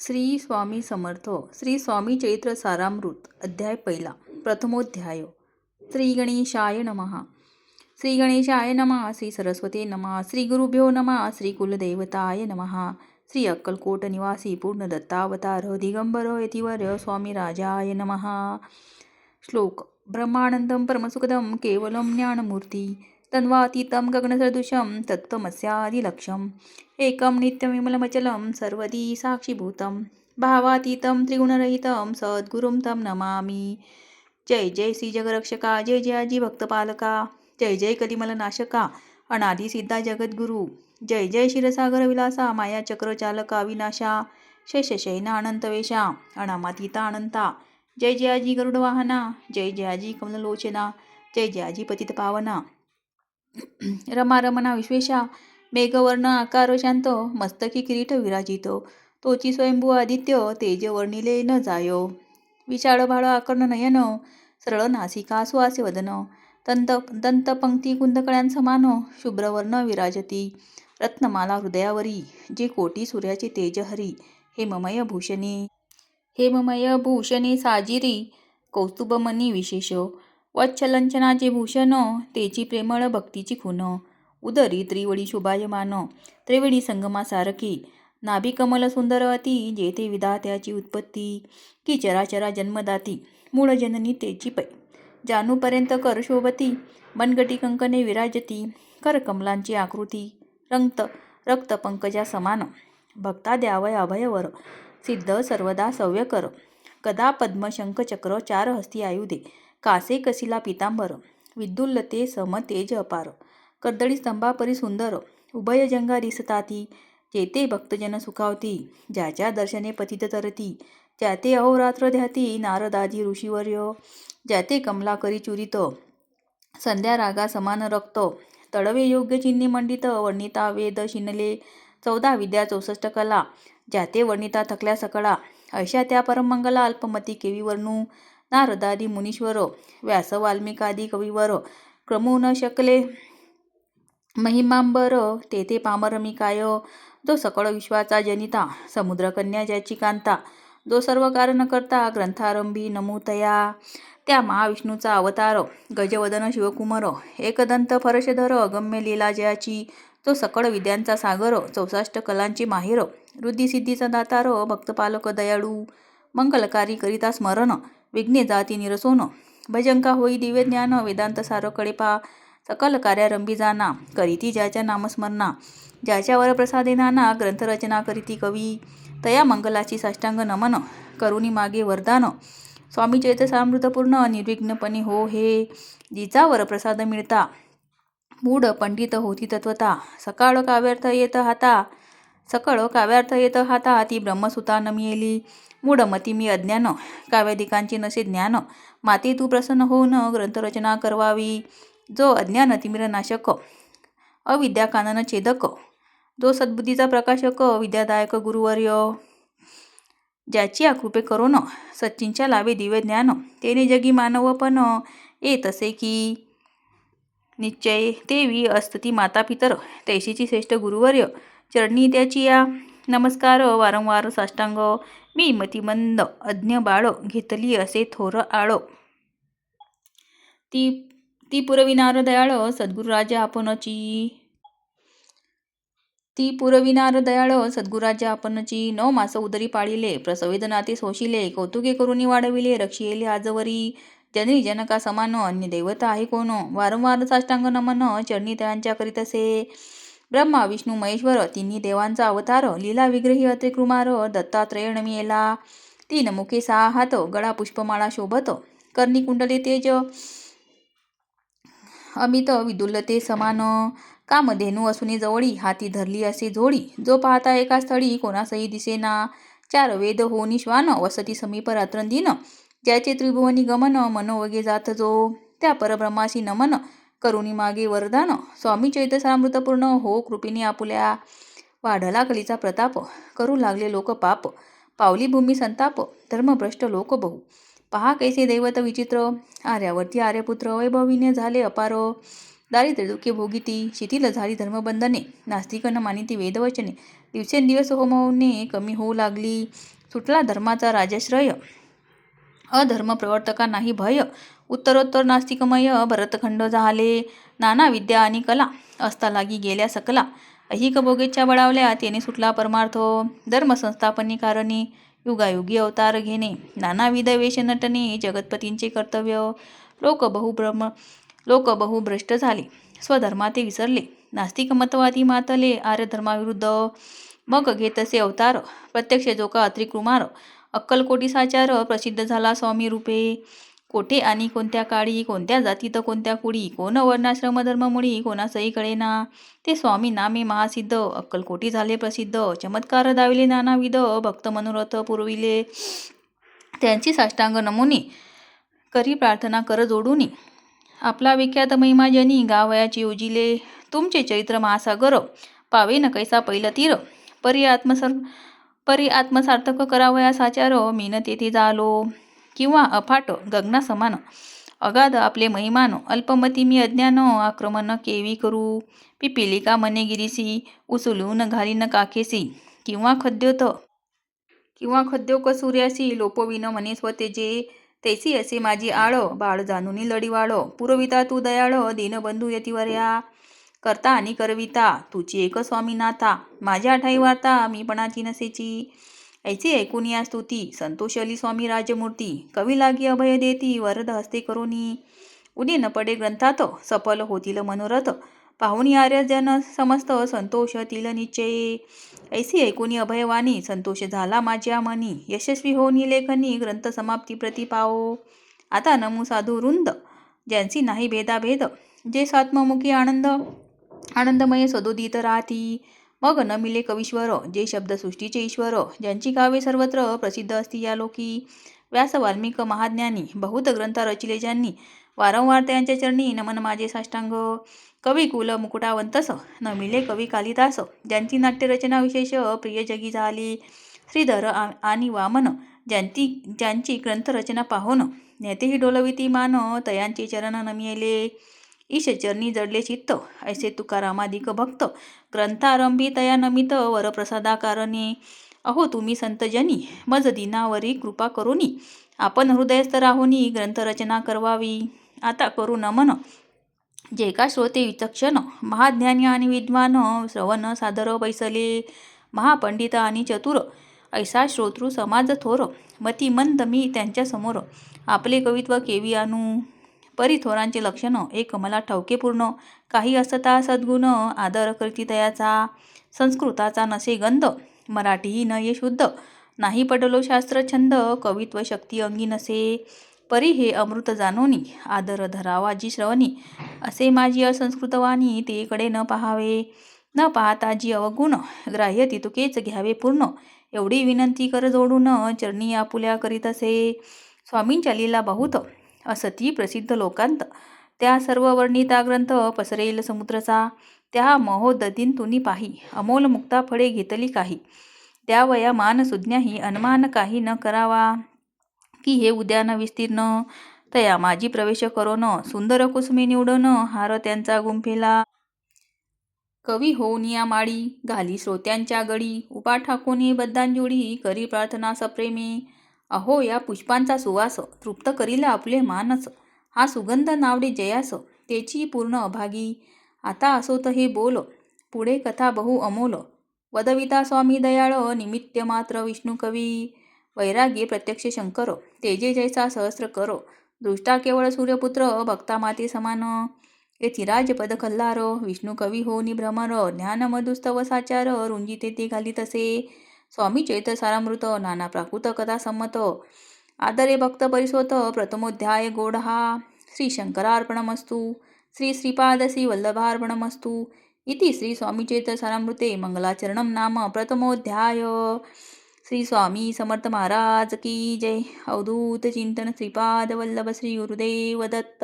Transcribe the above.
श्री स्वामी समर्थ. श्री स्वामी चरित्र सारामृत. अध्याय पहिला. प्रथमोध्याय. श्री गणेशाय नमः. श्री गणेशाय नमः. श्री सरस्वती नमः. श्री गुरुभ्यो नमः. श्री कुलदेवताय नमः. श्री अक्कलकोट निवासी पूर्ण दत्तावतार दिगंबर यतिवर्य स्वामी राजाय नमः. श्लोक. ब्रह्मानंदं परमसुखदं केवलं ज्ञानमूर्ती तन्वातीतं गगनसदृशं तत्त्वमस्यादिलक्ष्यम् एकं नित्यविमलमचलं सर्वदी साक्षीभूतं भावातीतं त्रिगुणरहितं सद्गुरुं तं नमामि. जय जय श्री जगरक्षका. जय जय आजी भक्तपालका. जय जय कलिमलनाशका अनादि सिद्धा जगद्गुरु. जय जय क्षीरसागर विलासा मायाचक्र चालका विनाशा शेषशयना अनंतवेशा अनामातीता अनंता. जय जय आजी गरुडवाहना. जय जय आजी कमललोचना. जय जय आजी पतित पावना. रमा रमणा विश्वेशा मेघवर्ण आकार शांत मस्तकी किरीट विराजितो तोची स्वयंभू आदित्य तेज वर्णिले न जायो. विशाळ भाळ आकर्ण नयन सरळ नासिका सुहासे वदन दंतपंक्ती कुंदकळ्यांसमान शुभ्रवर्ण विराजती रत्नमाला हृदयावरी जे कोटी सूर्याचे तेज हरी. हेममय भूषणे साजिरी कौस्तुभमणी विशेष वच्छलंचनाचे भूषण तेची प्रेमळ भक्तीची खून. उदरी त्रिवडी शुभायमान त्रिवेणी संगमा सारखी नाभी कमल सुंदर अति जेथे विधात्याची उत्पत्ती की चराचरा जन्मदाती मूळ जननी तेची पै जानूपर्यंत कर शोभती मनगटी कंकणे विराजती कर कमलांची आकृती रक्त पंकजा समान भक्ता द्यावय अभयवर सिद्ध सर्वदा सव्यकर गदा पद्म शंख चक्र चार हस्ती आयुधे कासे कसिला पितांबर विद्युल्लते सम तेज अपार कर्दळी स्तंभापरी सुंदर उभय जंगा दिसताती जेते भक्तजन सुखावती ज्याच्या दर्शने पतित तरती ज्याते अहोरात्र ध्याती नारदादी ऋषीवर्य ज्याते कमला करी चुरित संध्या रागा समान रक्त तडवे योग्य चिन्हे मंडित वर्णिता वेद शिनले 14 विद्या 64 कला ज्याते वर्णिता थकल्या सकळा अशा त्या परमंगला अल्पमती केवी वर्णू नारदादी मुनीश्वर व्यास वाल्मिकादी कविवर क्रमू न शकले महिमांबर तेथे पामरमी काय जो सकळ विश्वाचा जनिता समुद्रकन्या ज्याची कांता जो सर्व कारण करता ग्रंथारंभी नमूतया त्या महाविष्णूचा अवतार गजवदन शिवकुमार एकदंत फरशधर अगम्य लीला जयाची जो सकळ विद्यांचा सागर 64 कलांची माहेर वृद्धिसिद्धीचा दातार भक्तपालक दयाळू मंगलकारी करिता स्मरण विघ्ने जाती निरसोन भजंका होई दिव्य ज्ञान वेदांत सार कळेपा सकल कार्यारंभी जाना करीती ज्याच्या नामस्मरणा ज्याच्यावर प्रसादे नाना ग्रंथरचना करीती कवी तया मंगलाची साष्टांग नमन करुणी मागे वरदान स्वामी चरितसामृतपूर्ण निर्विघ्नपणे हो हे जिचावर प्रसाद मिळता मूढ पंडित होती तत्वता सकळ काव्यार्थ येत हाता ती ब्रह्मसुता नमियेली मूढमती मी अज्ञान काव्यादिकांची नसे ज्ञान माते तू प्रसन्न होऊन ग्रंथरचना करवावी जो अज्ञान तिमिर नाशक अविद्या कानन छेदक जो सद्बुद्धीचा प्रकाशक विद्यादायक गुरुवर्य ज्याची कृपे करोन सच्चिंच्या लावे दिव्य ज्ञान तेने जगी मानवपण येतसे की निश्चय तेवी असतती माता पितर तैशीची श्रेष्ठ गुरुवर्य चरणी त्याची या नमस्कार वारंवार साष्टांग मी मतिमंद अज्ञ बाळ घेतली असे थोर आळ ती पुरविनार दयाळ सद्गुरुराजा आपणची 9 मास उदरी पाळिले प्रसवेदना ते सोशिले कौतुके करुनी वाढविले रक्षिले आजवरी जननी जनका समान अन्य देवता आहे कोण वारंवार साष्टांग नमन चरणी त्यांच्या करीतसे ब्रह्मा विष्णू महेश्वर तिन्ही देवांचा अवतार लीला विग्रही अत्रे कुमार दत्तात्रय नमियेला 3 मुखे 6 हात गळा पुष्पमाळा शोभत कर्णी कुंडले तेज अमित विदुल्लते समान कामधेनू असुनी जवळी हाती धरली असे जोडी जो पाहता एका स्थळी कोणासही दिसेना 4 वेद होनी श्वान वसती समीप रात्रंदिन ज्याचे त्रिभुवनी गमन मनोवगे जात जो त्या परब्रह्मासी नमन करुणी मागे वरदान स्वामी चरितसामृतपूर्ण हो कृपेने आपुल्या वाढला कलीचा प्रताप करू लागले लोक पाप पावली भूमी संताप धर्मभ्रष्ट लोक बहु पहा कैसे दैवत विचित्र आर्यावरती आर्यपुत्र वैभविने झाले अपार दारिद्र्य दुःखे भोगिती, शिथिल झाली धर्मबंधने, नास्तिक न मानिती वेदवचने, दिवसेंदिवस होमवणे कमी होऊ लागली, सुटला धर्माचा राजाश्रय, अधर्म प्रवर्तका नाही भय, उत्तरोत्तर नास्तिकमय भरतखंड झाले, नाना विद्या आणि कला असता लागी गेल्या सकला, ऐहिक भोगेच्छा बळावल्या तेने सुटला परमार्थ, धर्म संस्थापने कारणे युगायुगी अवतार घेणे, नानाविध वेश नटणे जगतपतींचे कर्तव्य, लोक बहु भ्रष्ट झाले, स्वधर्माते विसरले, नास्तिक मतवादी मातले आर्य धर्माविरुद्ध, मग घेतसे अवतार प्रत्यक्ष जोका अत्रिकुमार, अक्कलकोटी साचार प्रसिद्ध झाला स्वामी रूपे, कोठे आणि कोणत्या काळी, कोणत्या जातीत कोणत्या कुडी, कोण वर्णाश्रम धर्ममुळी कोणासही कळेना, ते स्वामी नामे महासिद्ध अक्कलकोटी झाले प्रसिद्ध, चमत्कार दाविले नानाविध, भक्त मनोरथ पुरविले त्यांची साष्टांग नमुनी, करी प्रार्थना कर जोडूनी, आपला विख्यात महिमा जनी गावयाची योजिले, तुमचे चरित्र महासागर पावेन कैसा पैल तीर, परी आत्मसार्थक करावया साचार, मीन तेथे झालो किंवा अफाट गगना समान, अगाध आपले महिमान, अल्पमती मी अज्ञान, आक्रमण केवी करू, पिपिलिका मने गिरीसी, उचलून घालीन काखेसी, किंवा खद्योक सूर्यासी, लोपविन मने स्वतेजे, तैसी असे माझी आळ, बाळ जाणूनी लढीवाळ, पुरविता तू दयाळ, दीनबंधू यतिवर्या, करता आणि करविता, तुची एक स्वामीनाथा, माझ्या ठाई वार्ता मीपणाची नसेची, ऐसी ऐकून या स्तुती, संतोषली स्वामी राजमूर्ती, कवी लागी अभय देती, वरद हस्ते करोनी, उदी न पडे ग्रंथात, सफल होतील मनोरथ, पाहुणी आर्य जन समस्त संतोषतील निश्चये, ऐसी ऐकून अभयवाणी, संतोष झाला माझ्या मनी, यशस्वी होनी लेखनी, ग्रंथ समाप्ती प्रति पाओ, आता नमू साधू वृंद, ज्यांची नाही भेदाभेद, जे स्वात्ममुखी आनंदमय सदोदित राहती, मग न मिले कवीश्वर, जे शब्द सृष्टीचे ईश्वर, ज्यांची काव्ये सर्वत्र प्रसिद्ध असती या लोकी, व्यास वाल्मिक महाज्ञानी, बहुत ग्रंथ रचिले ज्यांनी, वारंवार त्यांच्या चरणी नमन माझे साष्टांग, कवी कुल मुकुटावंतस, न मिले कवी कालिदास, ज्यांची नाट्यरचना विशेष प्रिय जगी झाली, श्रीधर आणि वामन, ज्यांची ग्रंथरचना पाहोन नेतेही डोलविती मान, तयांचे चरण नमिले, ईश चरणी जडले चित्त, ऐसे तुकारामादिक भक्त, ग्रंथारंभी तया नमित वरप्रसादा कारणे, अहो तुम्ही संतजनी, मज दिनावरी कृपा करोनी, आपण हृदयस्थ राहोनी ग्रंथरचना करवावी, आता करू नमन, जे का श्रोते विचक्षण, महाज्ञानी आणि विद्वान, श्रवण सादर बैसले, महापंडित आणि चतुर, ऐसा श्रोतृ समाज थोर, मती मंद मी त्यांच्या समोर, आपले कवित्व केवी आणू, परी थोरांचे लक्षण एक मला ठाऊके पूर्ण, काही असता सद्गुण, आदर करती तयाचा, संस्कृताचा नसे गंध, मराठीही न ये शुद्ध, नाही पडलो शास्त्र छंद, कवित्व शक्ती अंगी नसे, परी हे अमृत जानोनी, आदर धरावा जी श्रवणी, असे माझी असंस्कृतवाणी, ते कडे न पाहावे, न पाहता जी अवगुण, ग्राह्य तितुकेच घ्यावे पूर्ण, एवढी विनंती कर जोडून, चरणी आपुल्या करीत असे, स्वामींच्या लीला बहुत असती प्रसिद्ध लोकांत, त्या सर्व वर्णिता ग्रंथ पसरेल समुद्रचा, त्या महोदधीन तुनी पाही, अमोल मुक्ता फळे घेतली काही, द्यावया मान सुज्ञाही, अनुमान काही न करावा, की हे उद्यान विस्तीर्ण, तया माझी प्रवेश करोन, सुंदर कुसुमे निवडून, हार त्यांचा गुंफेला, कवी होऊन या माळी, घाली श्रोत्यांच्या गडी, उपा ठाकोनी बद्धांजोडी, करी प्रार्थना सप्रेमे, अहो या पुष्पांचा सुवास, तृप्त करील आपले मानस, हा सुगंध नावडे जयास, तेची पूर्ण अभागी, आता असोत हे बोल, पुढे कथा बहु अमोल, वदविता स्वामी दयाळ, निमित्य मात्र विष्णू कवी, वैराग्ये प्रत्यक्ष शंकर, तेजे जैसा सहस्र कर, दृष्टा केवळ सूर्यपुत्र, भक्ता माते समान, येथी राजपद खल्लार, विष्णू कवी होनी भ्रमर, ज्ञान मधुस्तव साचार, रुंजिते ते घाली तसे, स्वामी चैत्र सारामृत, नाना प्राकृत कथा संमत, आदरे भक्त परिसोत, प्रथमोध्याय गोड हा, श्री शंकरार्पणमस्तु, श्री श्रीपाद श्री वल्लभार्पणमस्तु, इति श्री स्वामी चैत्र सारामृते मंगलाचरणम नाम प्रथमोध्याय. श्री स्वामी समर्थ महाराज की जय. अवधूत चिंतन श्रीपाद वल्लभ श्री गुरुदेव दत्त.